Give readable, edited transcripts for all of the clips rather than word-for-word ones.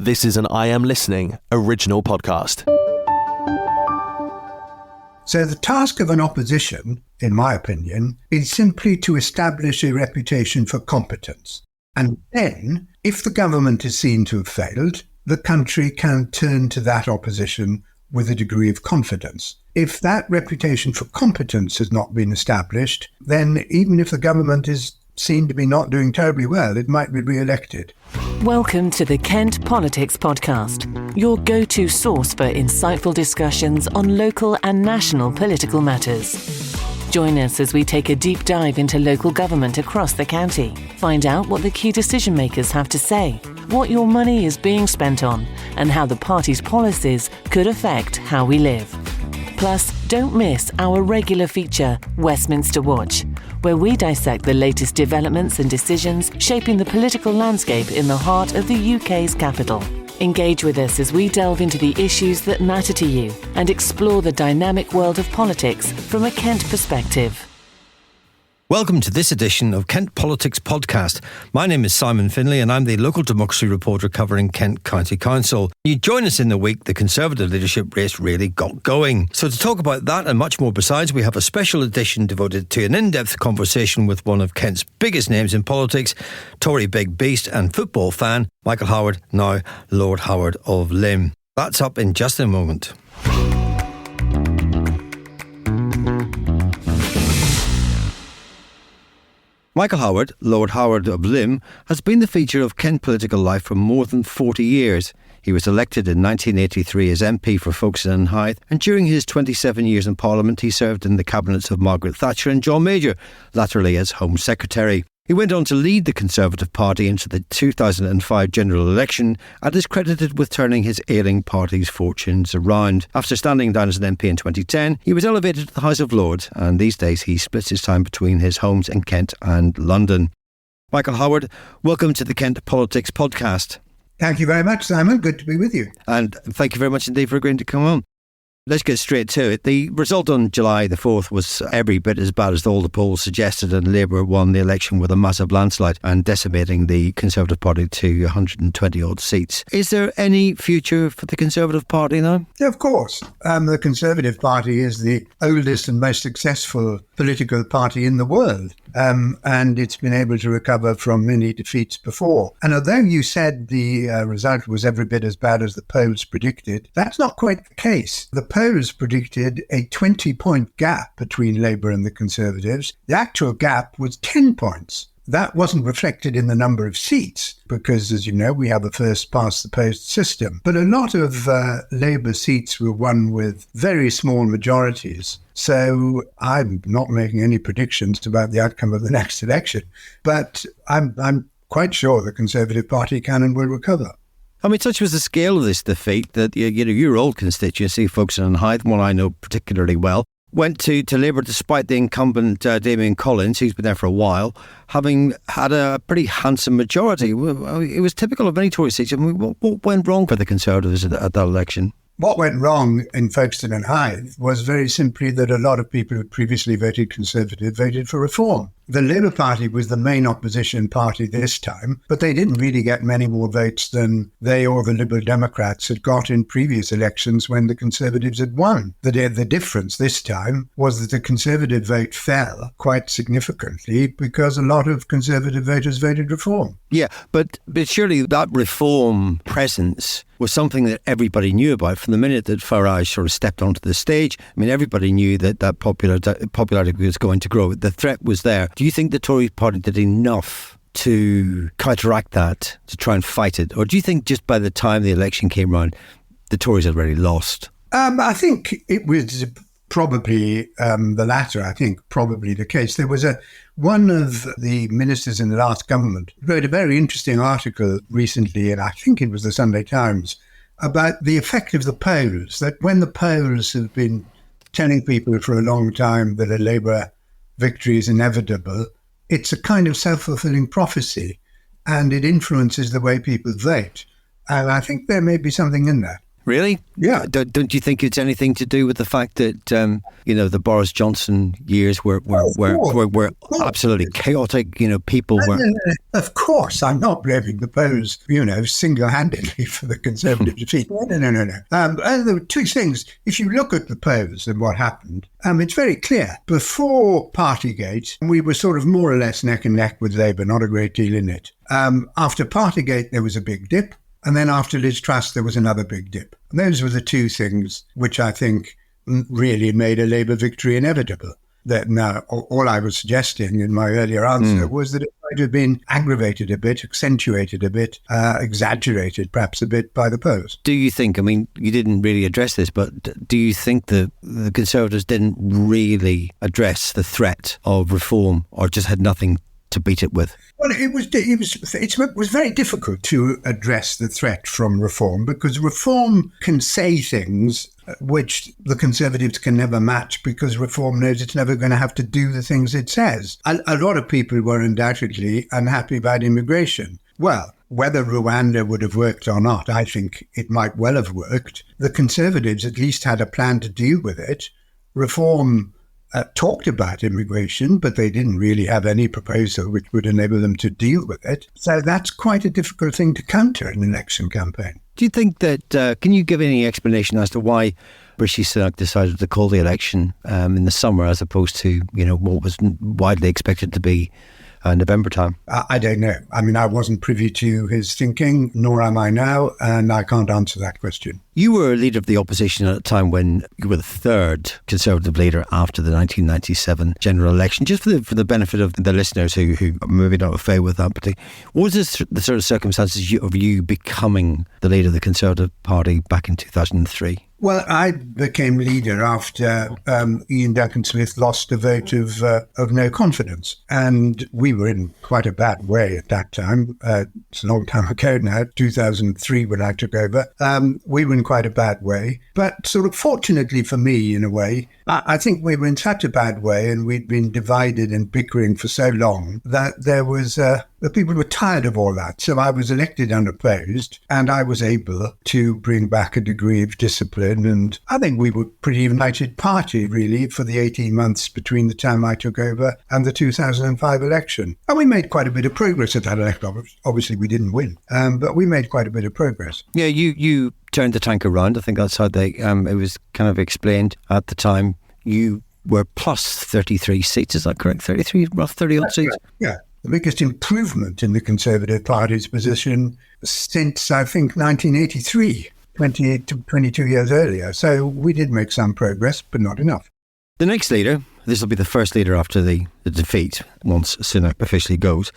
This is an I Am Listening original podcast. So the task of an opposition, in my opinion, is simply to establish a reputation for competence. And then, if the government is seen to have failed, the country can turn to that opposition with a degree of confidence. If that reputation for competence has not been established, then even if the government is seen to be not doing terribly well, it might be re-elected. Welcome to the Kent Politics Podcast, your go-to source for insightful discussions on local and national political matters. Join us as we take a deep dive into local government across the county. Find out what the key decision makers have to say, what your money is being spent on, and how the party's policies could affect how we live. Plus, don't miss our regular feature, Westminster Watch, where we dissect the latest developments and decisions shaping the political landscape in the heart of the UK's capital. Engage with us as we delve into the issues that matter to you and explore the dynamic world of politics from a Kent perspective. Welcome to this edition of Kent Politics Podcast. My name is Simon Finlay and I'm the local democracy reporter covering Kent County Council. You join us in the week the Conservative leadership race really got going. So to talk about that and much more besides, we have a special edition devoted to an in-depth conversation with one of Kent's biggest names in politics, Tory big beast and football fan, Michael Howard, now Lord Howard of Lympne. That's up in just a moment. Michael Howard, Lord Howard of Lympne, has been the feature of Kent political life for more than 40 years. He was elected in 1983 as MP for Folkestone and Hythe, and during his 27 years in Parliament he served in the cabinets of Margaret, Thatcher and John Major, latterly as Home Secretary. He went on to lead the Conservative Party into the 2005 general election and is credited with turning his ailing party's fortunes around. After standing down as an MP in 2010, he was elevated to the House of Lords, and these days he splits his time between his homes in Kent and London. Michael Howard, welcome to the Kent Politics Podcast. Thank you very much, Simon. Good to be with you. And thank you very much indeed for agreeing to come on. Let's get straight to it. The result on July the 4th was every bit as bad as all the polls suggested, and Labour won the election with a massive landslide and decimating the Conservative Party to 120 odd seats. Is there any future for the Conservative Party now? Yeah, of course. The Conservative Party is the oldest and most successful political party in the world, and it's been able to recover from many defeats before. And although you said the result was every bit as bad as the polls predicted, that's not quite the case. The polls predicted a 20-point gap between Labour and the Conservatives. The actual gap was 10 points. That wasn't reflected in the number of seats because, as you know, we have a first-past-the-post system. But a lot of Labour seats were won with very small majorities. So I'm not making any predictions about the outcome of the next election. But I'm quite sure the Conservative Party can and will recover. I mean, such was the scale of this defeat that your old constituency, Folkestone and Hythe, one I know particularly well, went to Labour despite the incumbent Damien Collins, who's been there for a while, having had a pretty handsome majority. It was typical of many Tory seats. I mean, what went wrong for the Conservatives at that election? What went wrong in Folkestone and Hythe was very simply that a lot of people who previously voted Conservative voted for reform. The Labour Party was the main opposition party this time, but they didn't really get many more votes than they or the Liberal Democrats had got in previous elections when the Conservatives had won. The difference this time was that the Conservative vote fell quite significantly because a lot of Conservative voters voted reform. Yeah, but surely that reform presence was something that everybody knew about from the minute that Farage sort of stepped onto the stage. I mean, everybody knew that popularity was going to grow. The threat was there. Do you think the Tory party did enough to counteract that, to try and fight it? Or do you think just by the time the election came round, the Tories had already lost? I think it was probably the latter. I think probably the case. There was one of the ministers in the last government wrote a very interesting article recently, and I think it was the Sunday Times, about the effect of the polls, that when the polls have been telling people for a long time that a Labour victory is inevitable, it's a kind of self-fulfilling prophecy, and it influences the way people vote. And I think there may be something in that. Really? Yeah. Don't you think it's anything to do with the fact that the Boris Johnson years were absolutely chaotic? People were. Of course, I'm not blaming the Poles, single-handedly for the Conservative defeat. No. There were two things. If you look at the Poles and what happened, it's very clear. Before Partygate, we were sort of more or less neck and neck with Labour, not a great deal in it. After Partygate, there was a big dip. And then after Liz Truss, there was another big dip. And those were the two things which I think really made a Labour victory inevitable. That now, all I was suggesting in my earlier answer was that it might have been aggravated a bit, accentuated a bit, exaggerated perhaps a bit by the Poles. Do you think, you didn't really address this, but do you think the Conservatives didn't really address the threat of reform or just had nothing to beat it with? Well, it was very difficult to address the threat from reform, because reform can say things which the Conservatives can never match, because reform knows it's never going to have to do the things it says. A lot of people were undoubtedly unhappy about immigration. Well, whether Rwanda would have worked or not, I think it might well have worked. The Conservatives at least had a plan to deal with it. Reform talked about immigration, but they didn't really have any proposal which would enable them to deal with it. So that's quite a difficult thing to counter in an election campaign. Do you think that, can you give any explanation as to why Rishi Sunak decided to call the election in the summer as opposed to, what was widely expected to be November time? I don't know. I wasn't privy to his thinking, nor am I now, and I can't answer that question. You were a leader of the opposition at a time when you were the third Conservative leader after the 1997 general election. Just for the benefit of the listeners who maybe not familiar with that, but what was the sort of circumstances of you becoming the leader of the Conservative Party back in 2003? Well, I became leader after Ian Duncan-Smith lost a vote of no confidence. And we were in quite a bad way at that time. It's a long time ago now, 2003 when I took over. We were in quite a bad way. But sort of fortunately for me, in a way, I think we were in such a bad way and we'd been divided and bickering for so long that there was... the people were tired of all that. So I was elected unopposed and I was able to bring back a degree of discipline. And I think we were a pretty united party, really, for the 18 months between the time I took over and the 2005 election. And we made quite a bit of progress at that election. Obviously, we didn't win, but we made quite a bit of progress. Yeah, you turned the tank around. I think that's how it was kind of explained at the time. You were plus 33 seats, is that correct? 33, rough 30-odd seats? Yeah. The biggest improvement in the Conservative Party's position since, I think, 1983, 22 years earlier. So we did make some progress, but not enough. The next leader, this will be the first leader after the defeat, once Sunak officially goes.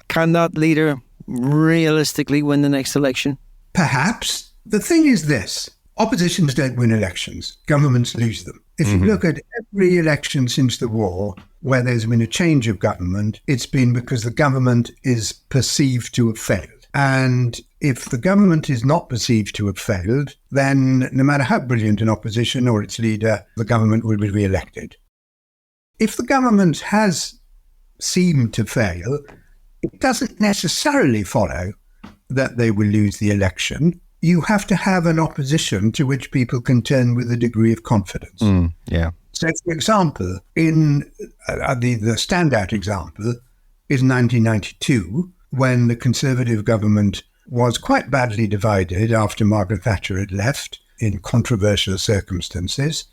Can that leader realistically win the next election? Perhaps. The thing is this. Oppositions don't win elections. Governments lose them. If you look at every election since the war where there's been a change of government, it's been because the government is perceived to have failed. And if the government is not perceived to have failed, then no matter how brilliant an opposition or its leader, the government will be re-elected. If the government has seemed to fail, it doesn't necessarily follow that they will lose the election. You have to have an opposition to which people can turn with a degree of confidence. So, for example, in the standout example is 1992, when the Conservative government was quite badly divided after Margaret Thatcher had left in controversial circumstances.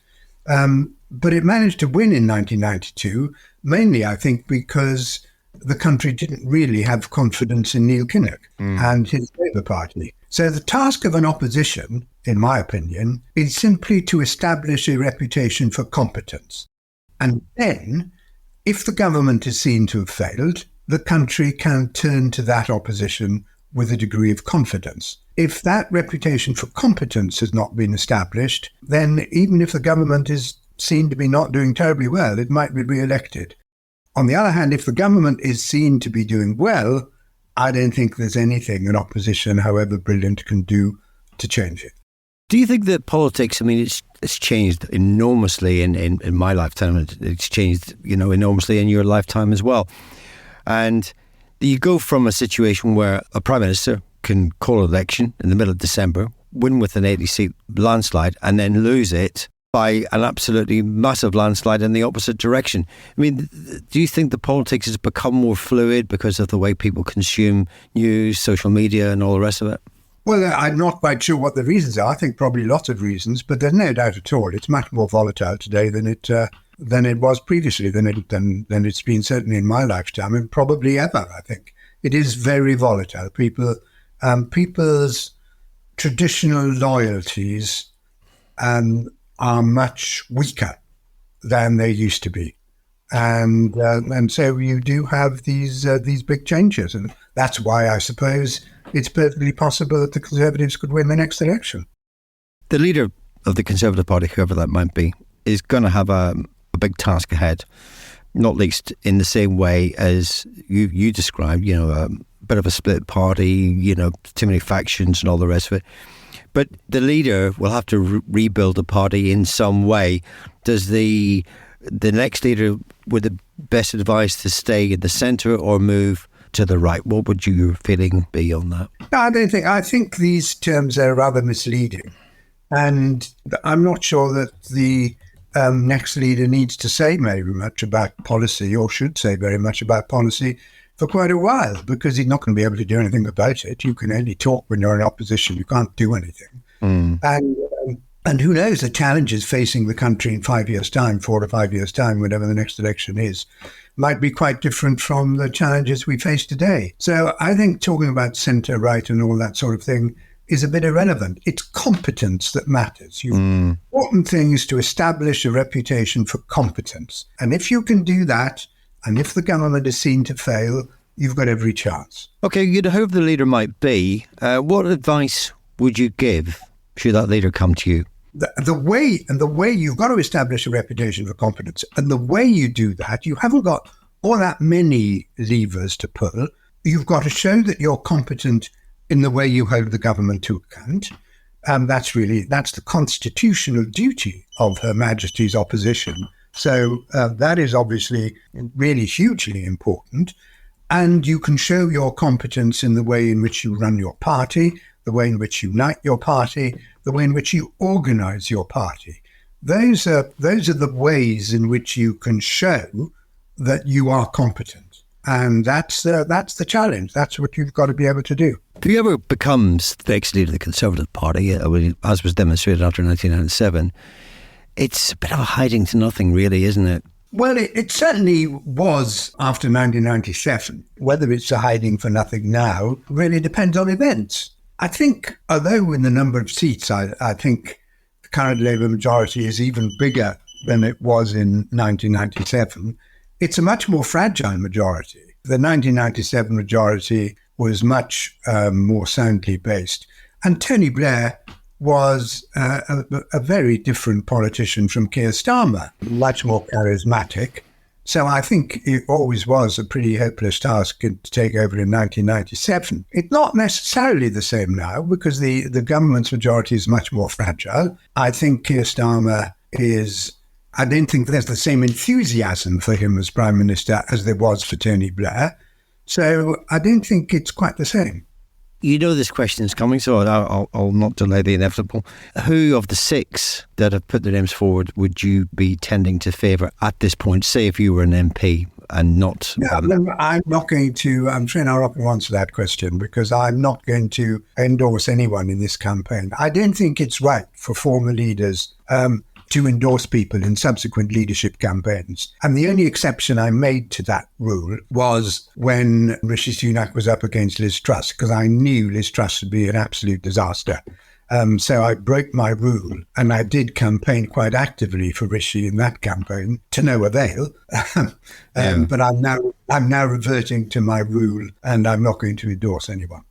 But it managed to win in 1992, mainly, I think, because the country didn't really have confidence in Neil Kinnock and his Labour Party. So the task of an opposition, in my opinion, is simply to establish a reputation for competence. And then, if the government is seen to have failed, the country can turn to that opposition with a degree of confidence. If that reputation for competence has not been established, then even if the government is seen to be not doing terribly well, it might be re-elected. On the other hand, if the government is seen to be doing well, I don't think there's anything an opposition, however brilliant, can do to change it. Do you think that politics, it's changed enormously in my lifetime. It's changed, enormously in your lifetime as well. And you go from a situation where a Prime Minister can call an election in the middle of December win with an 80-seat landslide and then lose it by an absolutely massive landslide in the opposite direction. I mean, do you think the politics has become more fluid because of the way people consume news, social media and all the rest of it? Well, I'm not quite sure what the reasons are. I think probably lots of reasons, but there's no doubt at all. It's much more volatile today than it was previously, than it's been certainly in my lifetime, and probably ever. I think it is very volatile. People's traditional loyalties are much weaker than they used to be, and so you do have these big changes, and that's why I suppose it's perfectly possible that the Conservatives could win the next election. The leader of the Conservative Party, whoever that might be, is going to have a big task ahead, not least in the same way as you described, a bit of a split party, too many factions and all the rest of it. But the leader will have to rebuild the party in some way. Does the next leader, would the best advice to stay in the centre or move to the right? What would your feeling be on that? I think these terms are rather misleading, and I'm not sure that the next leader needs to say very much about policy, or should say very much about policy, for quite a while, because he's not going to be able to do anything about it. You can only talk when you're in opposition. You can't do anything. And who knows, the challenges facing the country in 5 years' time, 4 to 5 years' time, whenever the next election is, might be quite different from the challenges we face today. So I think talking about centre-right and all that sort of thing is a bit irrelevant. It's competence that matters. The important thing is to establish a reputation for competence. And if you can do that, and if the government is seen to fail, you've got every chance. Okay, you'd hope the leader might be. What advice would you give should that leader come to you? The way you've got to establish a reputation for competence, and the way you do that, you haven't got all that many levers to pull. You've got to show that you're competent in the way you hold the government to account. That's the constitutional duty of Her Majesty's opposition. So that is obviously really hugely important. And you can show your competence in the way in which you run your party, the way in which you unite your party, the way in which you organise your party. Those are the ways in which you can show that you are competent. And that's the challenge. That's what you've got to be able to do. Whoever becomes the next leader of the Conservative Party, as was demonstrated after 1997, it's a bit of a hiding to nothing, really, isn't it? Well, it certainly was after 1997. Whether it's a hiding for nothing now really depends on events. I think, although in the number of seats, I think the current Labour majority is even bigger than it was in 1997, it's a much more fragile majority. The 1997 majority was much more soundly based. And Tony Blair was a very different politician from Keir Starmer, much more charismatic. So I think it always was a pretty hopeless task to take over in 1997. It's not necessarily the same now, because the government's majority is much more fragile. I think Keir Starmer I don't think there's the same enthusiasm for him as Prime Minister as there was for Tony Blair. So I don't think it's quite the same. You know this question is coming, so I'll not delay the inevitable. Who of the six that have put their names forward would you be tending to favour at this point, say if you were an MP and not... I'm not going to... I'm afraid I'll not answer that question, because I'm not going to endorse anyone in this campaign. I don't think it's right for former leaders to endorse people in subsequent leadership campaigns. And the only exception I made to that rule was when Rishi Sunak was up against Liz Truss, because I knew Liz Truss would be an absolute disaster. So I broke my rule, and I did campaign quite actively for Rishi in that campaign, to no avail. But I'm now reverting to my rule, and I'm not going to endorse anyone.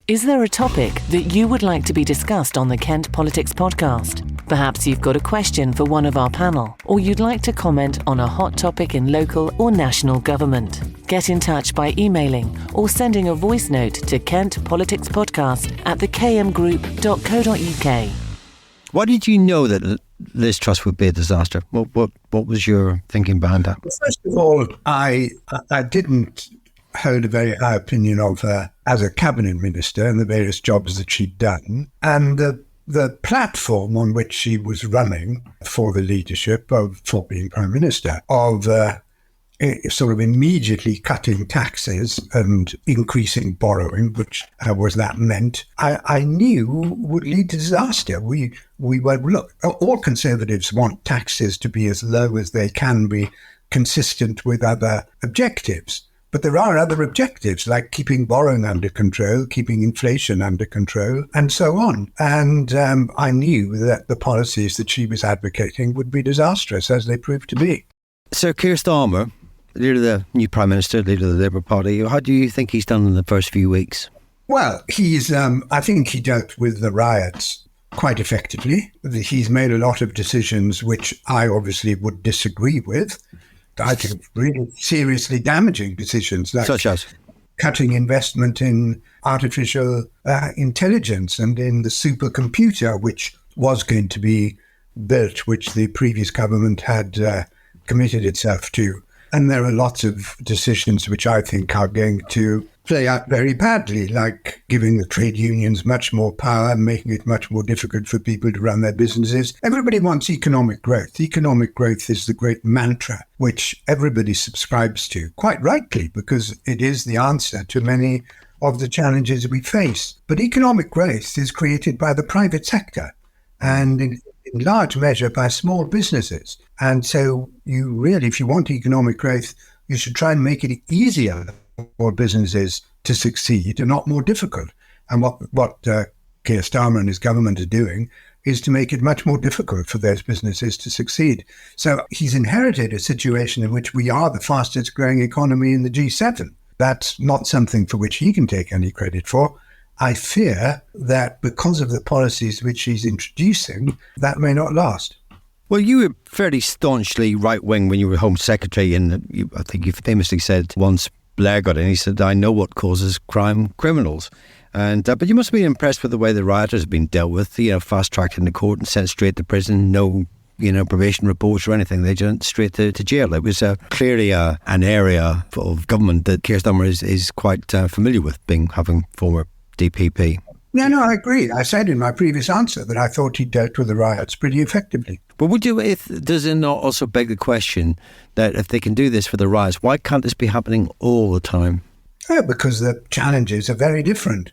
Is there a topic that you would like to be discussed on the Kent Politics podcast? Perhaps you've got a question for one of our panel, or you'd like to comment on a hot topic in local or national government. Get in touch by emailing or sending a voice note to kentpoliticspodcast@thekmgroup.co.uk. Why did you know that Liz Truss would be a disaster? What was your thinking behind that? First of all, I didn't hold a very high opinion of her as a cabinet minister and the various jobs that she'd done. And the platform on which she was running for the leadership for being Prime Minister, of sort of immediately cutting taxes and increasing borrowing, which was that meant, I knew would lead to disaster. We were, look, all Conservatives want taxes to be as low as they can be, consistent with other objectives. But there are other objectives, like keeping borrowing under control, keeping inflation under control, and so on. And I knew that the policies that she was advocating would be disastrous, as they proved to be. Sir Keir Starmer, leader of the new Prime Minister, leader of the Labour Party, how do you think he's done in the first few weeks? Well, I think he dealt with the riots quite effectively. He's made a lot of decisions which I obviously would disagree with. I think really seriously damaging decisions, like such as cutting investment in artificial intelligence and in the supercomputer, which was going to be built, which the previous government had committed itself to. And there are lots of decisions which I think are going to play out very badly, like giving the trade unions much more power, making it much more difficult for people to run their businesses. Everybody wants economic growth. Economic growth is the great mantra which everybody subscribes to, quite rightly, because it is the answer to many of the challenges we face. But economic growth is created by the private sector and in large measure by small businesses. And so you really, if you want economic growth, you should try and make it easier for businesses to succeed and not more difficult. And what Keir Starmer and his government are doing is to make it much more difficult for those businesses to succeed. So he's inherited a situation in which we are the fastest growing economy in the G7. That's not something for which he can take any credit for. I fear that because of the policies which he's introducing, that may not last. Well, you were fairly staunchly right-wing when you were Home Secretary, and I think you famously said once Blair got in, he said, "I know what causes crime, criminals." And but you must have been impressed with the way the rioters have been dealt with, fast-tracked into court and sent straight to prison, no probation reports or anything. They went straight to jail. It was clearly an area of government that Keir Starmer is quite familiar with, having former DPP. No, I agree. I said in my previous answer that I thought he dealt with the riots pretty effectively. But does it not also beg the question that if they can do this for the riots, why can't this be happening all the time? Because the challenges are very different.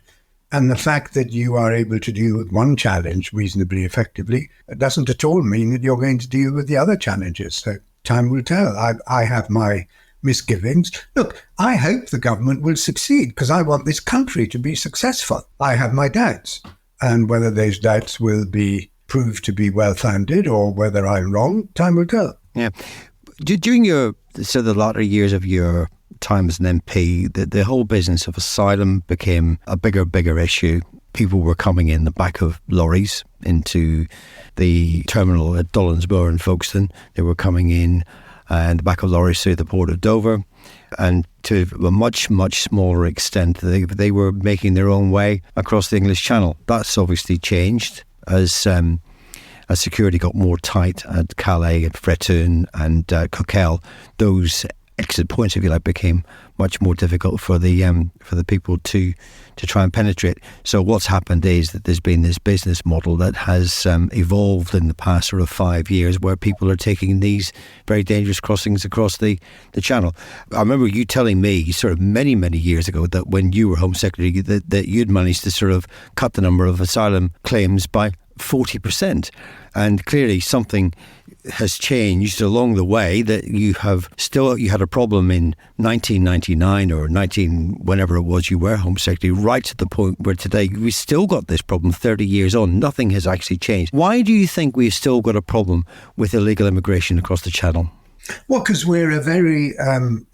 And the fact that you are able to deal with one challenge reasonably effectively doesn't at all mean that you're going to deal with the other challenges. So time will tell. I have my misgivings. Look, I hope the government will succeed because I want this country to be successful. I have my doubts. And whether those doubts will be proved to be well-founded or whether I'm wrong, time will tell. Yeah. During the latter years of your time as an MP, the whole business of asylum became a bigger issue. People were coming in the back of lorries into the terminal at Dullinsmore and Folkestone. They were coming in the back of lorries through the port of Dover. And to a much, much smaller extent, they were making their own way across the English Channel. That's obviously changed as security got more tight at Calais, at Fretton and Coquel. Those exit points, if you like, became much more difficult for the people to try and penetrate. So what's happened is that there's been this business model that has evolved in the past sort of 5 years where people are taking these very dangerous crossings across the channel. I remember you telling me sort of many, many years ago that when you were Home Secretary that you'd managed to sort of cut the number of asylum claims by 40%. And clearly something has changed along the way, that you had a problem in 1999 or whenever it was you were Home Secretary, right to the point where today we still got this problem 30 years on. Nothing has actually changed. Why do you think we've still got a problem with illegal immigration across the Channel? Well, because we're a very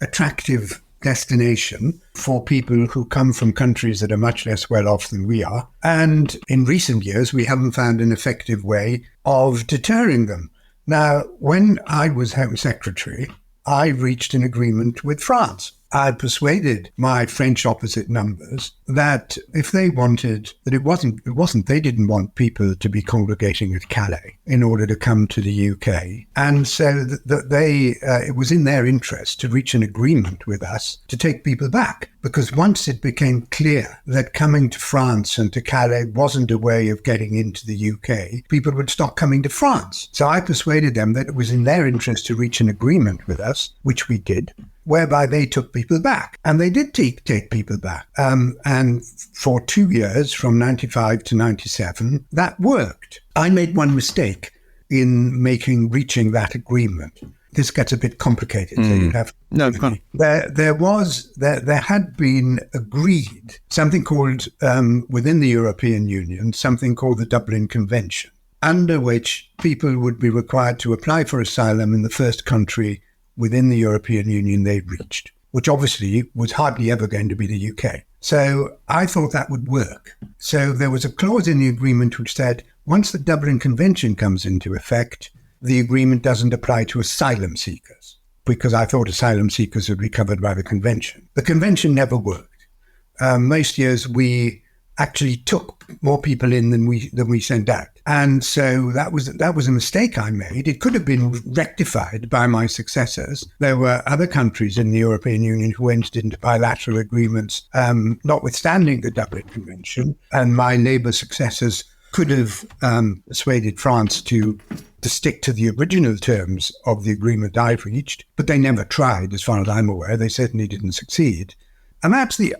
attractive destination for people who come from countries that are much less well off than we are. And in recent years, we haven't found an effective way of deterring them. Now, when I was Home Secretary, I reached an agreement with France. I persuaded my French opposite numbers that if they wanted, that they didn't want people to be congregating at Calais in order to come to the UK. And so it was in their interest to reach an agreement with us to take people back. Because once it became clear that coming to France and to Calais wasn't a way of getting into the UK, people would stop coming to France. So I persuaded them that it was in their interest to reach an agreement with us, which we did, whereby they took people back. And they did take people back. And for 2 years, from 95 to 97, that worked. I made one mistake in reaching that agreement. This gets a bit complicated. So you have there had been agreed something called within the European Union, something called the Dublin Convention, under which people would be required to apply for asylum in the first country within the European Union they reached, which obviously was hardly ever going to be the UK. So I thought that would work. So there was a clause in the agreement which said, once the Dublin Convention comes into effect, the agreement doesn't apply to asylum seekers, because I thought asylum seekers would be covered by the convention. The convention never worked. Most years we actually took more people in than we sent out. And so that was a mistake I made. It could have been rectified by my successors. There were other countries in the European Union who entered into bilateral agreements, notwithstanding the Dublin Convention, and my Labour successors could have persuaded France to stick to the original terms of the agreement I reached, but they never tried, as far as I'm aware. They certainly didn't succeed. And that's the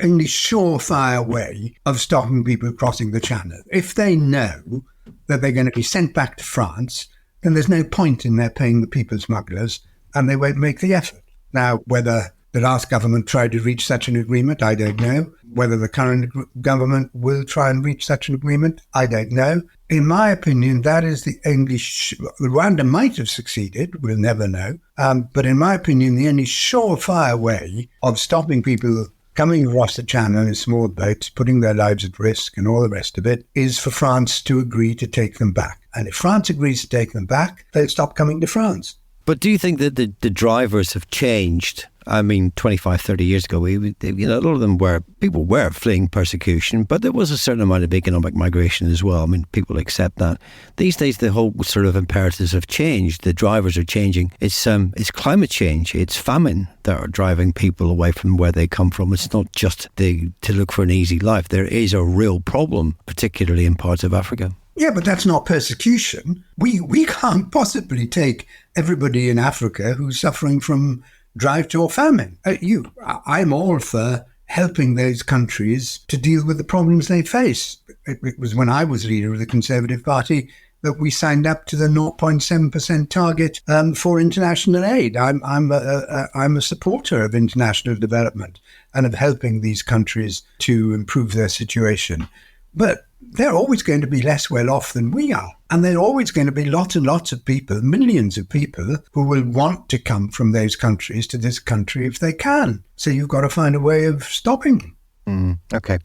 only surefire way of stopping people crossing the Channel. If they know that they're going to be sent back to France, then there's no point in their paying the people smugglers, and they won't make the effort. Now, whether the last government tried to reach such an agreement, I don't know. Whether the current government will try and reach such an agreement, I don't know. In my opinion, that is the only... Rwanda might have succeeded, we'll never know. But in my opinion, the only surefire way of stopping people coming across the Channel in small boats, putting their lives at risk and all the rest of it, is for France to agree to take them back. And if France agrees to take them back, they'll stop coming to France. But do you think that the drivers have changed? I mean, 25, 30 years ago, a lot of them people were fleeing persecution, but there was a certain amount of economic migration as well. I mean, people accept that. These days, the whole sort of imperatives have changed. The drivers are changing. It's climate change. It's famine that are driving people away from where they come from. It's not just to look for an easy life. There is a real problem, particularly in parts of Africa. Yeah, but that's not persecution. We can't possibly take everybody in Africa who's suffering from drought or famine. I'm all for helping those countries to deal with the problems they face. It was when I was leader of the Conservative Party that we signed up to the 0.7% target for international aid. I'm a supporter of international development and of helping these countries to improve their situation. But they're always going to be less well off than we are. And there are always going to be lots and lots of people, millions of people, who will want to come from those countries to this country if they can. So you've got to find a way of stopping them. Okay.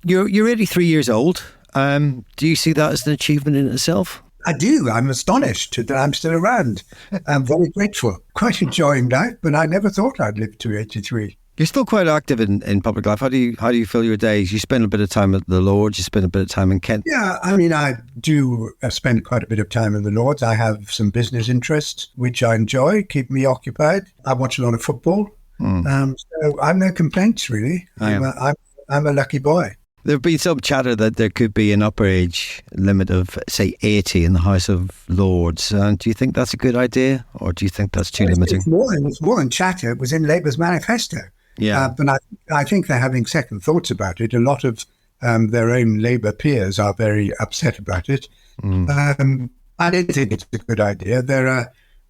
You're 83 years old. Do you see that as an achievement in itself? I do. I'm astonished that I'm still around. I'm very grateful. Quite enjoying life, but I never thought I'd live to 83. You're still quite active in public life. How do you fill your days? You spend a bit of time at the Lords. You spend a bit of time in Kent. Yeah, I mean, I do spend quite a bit of time in the Lords. I have some business interests, which I enjoy, keep me occupied. I watch a lot of football. So I've no complaints, really. I'm a lucky boy. There have been some chatter that there could be an upper age limit of, say, 80 in the House of Lords. Do you think that's a good idea, or do you think that's too limiting? It's more than chatter. It was in Labour's manifesto. Yeah, but I think they're having second thoughts about it. A lot of their own Labour peers are very upset about it. I don't think it's a good idea.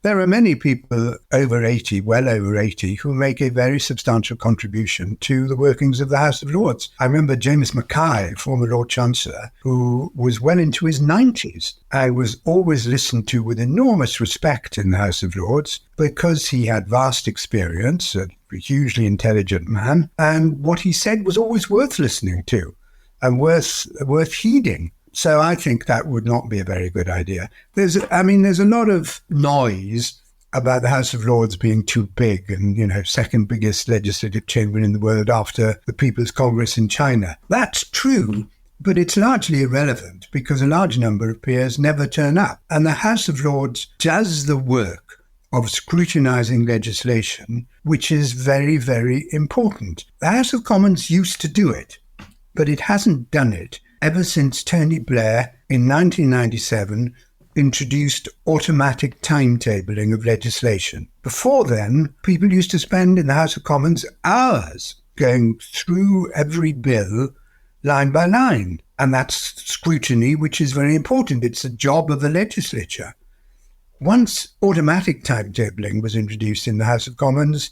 There are many people over 80, well over 80, who make a very substantial contribution to the workings of the House of Lords. I remember James Mackay, former Lord Chancellor, who was well into his 90s. I was always listened to with enormous respect in the House of Lords because he had vast experience, a hugely intelligent man, and what he said was always worth listening to and worth heeding. So I think that would not be a very good idea. There's a lot of noise about the House of Lords being too big and, second biggest legislative chamber in the world after the People's Congress in China. That's true, but it's largely irrelevant because a large number of peers never turn up. And the House of Lords does the work of scrutinising legislation, which is very, very important. The House of Commons used to do it, but it hasn't done it ever since Tony Blair in 1997 introduced automatic timetabling of legislation. Before then, people used to spend in the House of Commons hours going through every bill line by line. And that's scrutiny, which is very important. It's a job of the legislature. Once automatic timetabling was introduced in the House of Commons,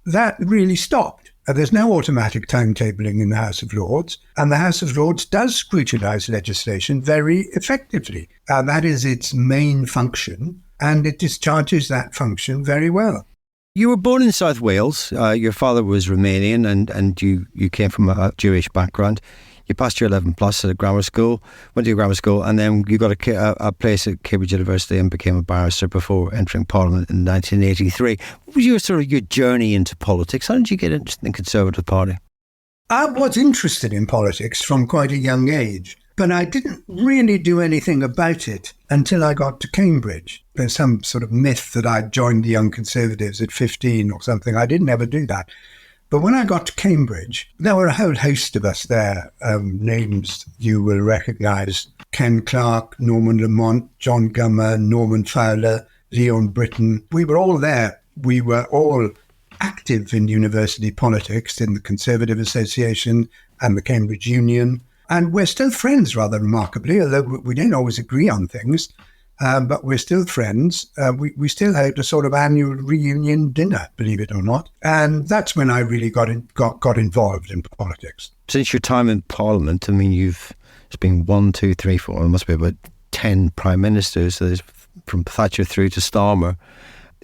that really stopped. There's no automatic timetabling in the House of Lords, and the House of Lords does scrutinise legislation very effectively. That is its main function, and it discharges that function very well. You were born in South Wales. Your father was Romanian, and you came from a Jewish background. You passed your 11 plus at a grammar school, went to your grammar school, and then you got a place at Cambridge University and became a barrister before entering Parliament in 1983. What was your journey into politics? How did you get into the Conservative Party? I was interested in politics from quite a young age, but I didn't really do anything about it until I got to Cambridge. There's some sort of myth that I joined the Young Conservatives at 15 or something. I didn't ever do that. But when I got to Cambridge, there were a whole host of us there, names you will recognise: Ken Clarke, Norman Lamont, John Gummer, Norman Fowler, Leon Britton. We were all there. We were all active in university politics, in the Conservative Association and the Cambridge Union. And we're still friends, rather remarkably, although we don't always agree on things. But we're still friends. We still had a sort of annual reunion dinner, believe it or not. And that's when I really got involved in politics. Since your time in Parliament, I mean, it's been 1, 2, 3, 4, it must be about 10 prime ministers, so there's from Thatcher through to Starmer.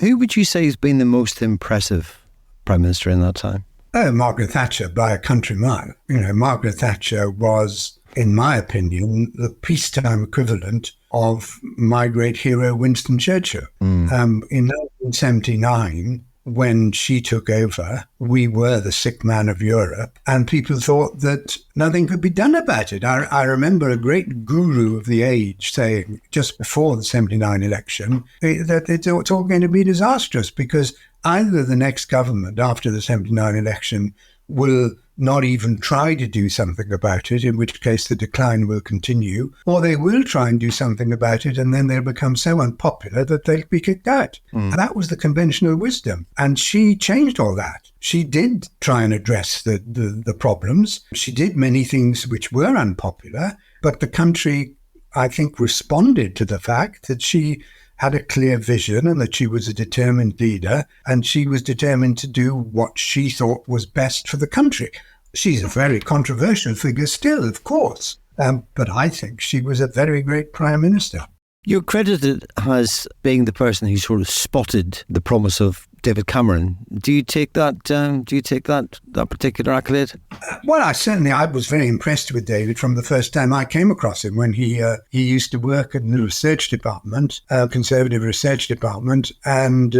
Who would you say has been the most impressive prime minister in that time? Oh, Margaret Thatcher, by a country mile. Margaret Thatcher was, in my opinion, the peacetime equivalent of my great hero Winston Churchill. In 1979, when she took over, we were the sick man of Europe, and people thought that nothing could be done about it. I remember a great guru of the age saying, just before the 79 election, that it's all going to be disastrous because either the next government after the 79 election will not even try to do something about it, in which case the decline will continue, or they will try and do something about it and then they'll become so unpopular that they'll be kicked out. And that was the conventional wisdom. And she changed all that. She did try and address the problems. She did many things which were unpopular, but the country, I think, responded to the fact that she had a clear vision and that she was a determined leader, and she was determined to do what she thought was best for the country. She's a very controversial figure still, of course, but I think she was a very great prime minister. You're credited as being the person who sort of spotted the promise of David Cameron. Do you take that? That particular accolade? Well, I was very impressed with David from the first time I came across him when he used to work in the research department, Conservative research department, and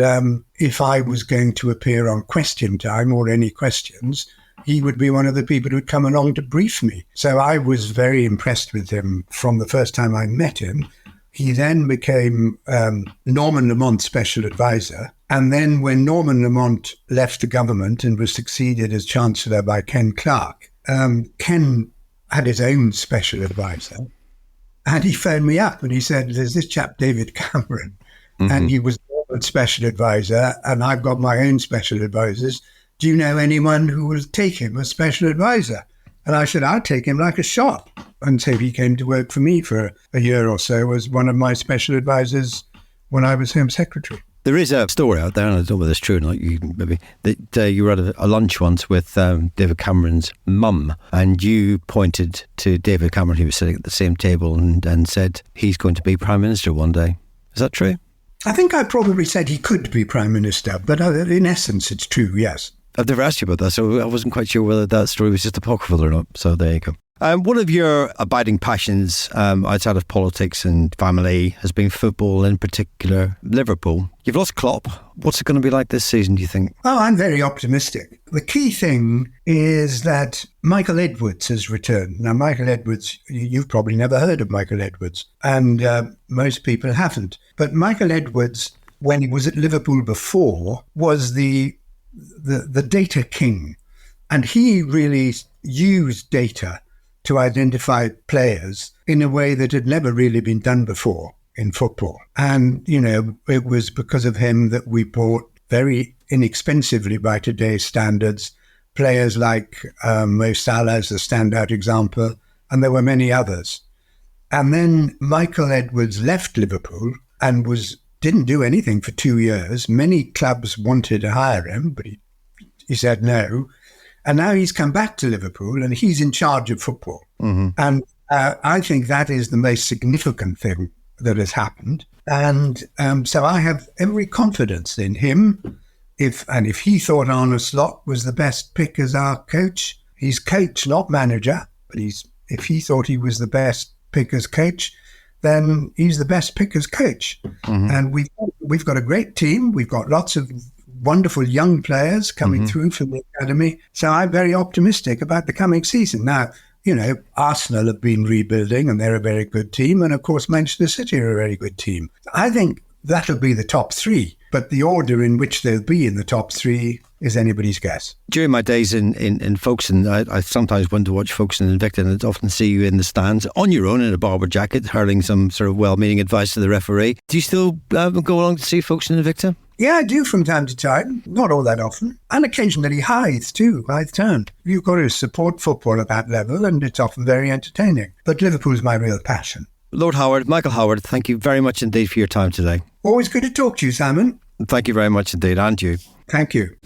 if I was going to appear on Question Time or any questions, he would be one of the people who'd come along to brief me. So I was very impressed with him from the first time I met him. He then became Norman Lamont's special advisor. And then when Norman Lamont left the government and was succeeded as Chancellor by Ken Clarke, Ken had his own special advisor. And he phoned me up and he said, there's this chap, David Cameron, and he was Norman's special advisor, and I've got my own special advisors. Do you know anyone who will take him as special advisor? And I said, I'll take him like a shot. And so he came to work for me for a year or so as one of my special advisors when I was Home Secretary. There is a story out there, and I don't know whether it's true or not, that you were at a lunch once with David Cameron's mum, and you pointed to David Cameron, who was sitting at the same table, and said, he's going to be Prime Minister one day. Is that true? I think I probably said he could be Prime Minister, but in essence it's true, yes. I've never asked you about that, so I wasn't quite sure whether that story was just apocryphal or not. So there you go. One of your abiding passions outside of politics and family has been football, in particular Liverpool. You've lost Klopp. What's it going to be like this season, do you think? Oh, I'm very optimistic. The key thing is that Michael Edwards has returned. Now, Michael Edwards, you've probably never heard of Michael Edwards, and most people haven't. But Michael Edwards, when he was at Liverpool before, was the data king. And he really used data to identify players in a way that had never really been done before in football. And, it was because of him that we bought very inexpensively by today's standards players like Mo Salah as a standout example, and there were many others. And then Michael Edwards left Liverpool and didn't do anything for 2 years. Many clubs wanted to hire him, but he said no. And now he's come back to Liverpool and he's in charge of football. Mm-hmm. And I think that is the most significant thing that has happened. And so I have every confidence in him. If he thought Arne Slot was the best pick as our coach, he's coach, not manager, but if he thought he was the best pick as coach, then he's the best pick as coach. Mm-hmm. And we've got a great team. We've got lots of wonderful young players coming through from the academy. So I'm very optimistic about the coming season. Now, Arsenal have been rebuilding and they're a very good team. And of course, Manchester City are a very good team. I think that'll be the top three. But the order in which they'll be in the top three is anybody's guess. During my days in Folkestone, I sometimes went to watch Folkestone and Invicta, and I'd often see you in the stands on your own in a Barber jacket, hurling some sort of well-meaning advice to the referee. Do you still go along to see Folkestone and Invicta? Yeah, I do from time to time, not all that often. And occasionally Hythe too, Hythe Town. You've got to support football at that level and it's often very entertaining. But Liverpool's my real passion. Lord Howard, Michael Howard, thank you very much indeed for your time today. Always good to talk to you, Simon. Thank you very much indeed, and you. Thank you.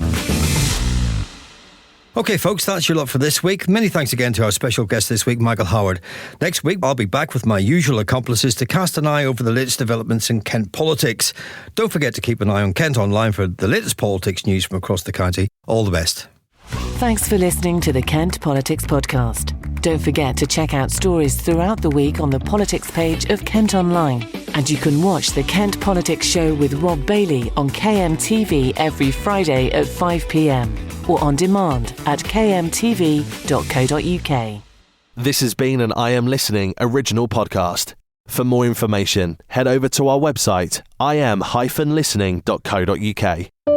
OK, folks, that's your lot for this week. Many thanks again to our special guest this week, Michael Howard. Next week, I'll be back with my usual accomplices to cast an eye over the latest developments in Kent politics. Don't forget to keep an eye on Kent Online for the latest politics news from across the county. All the best. Thanks for listening to the Kent Politics Podcast. Don't forget to check out stories throughout the week on the politics page of Kent Online. And you can watch the Kent Politics Show with Rob Bailey on KMTV every Friday at 5 p.m. or on demand at kmtv.co.uk. This has been an I Am Listening original podcast. For more information, head over to our website, im-listening.co.uk.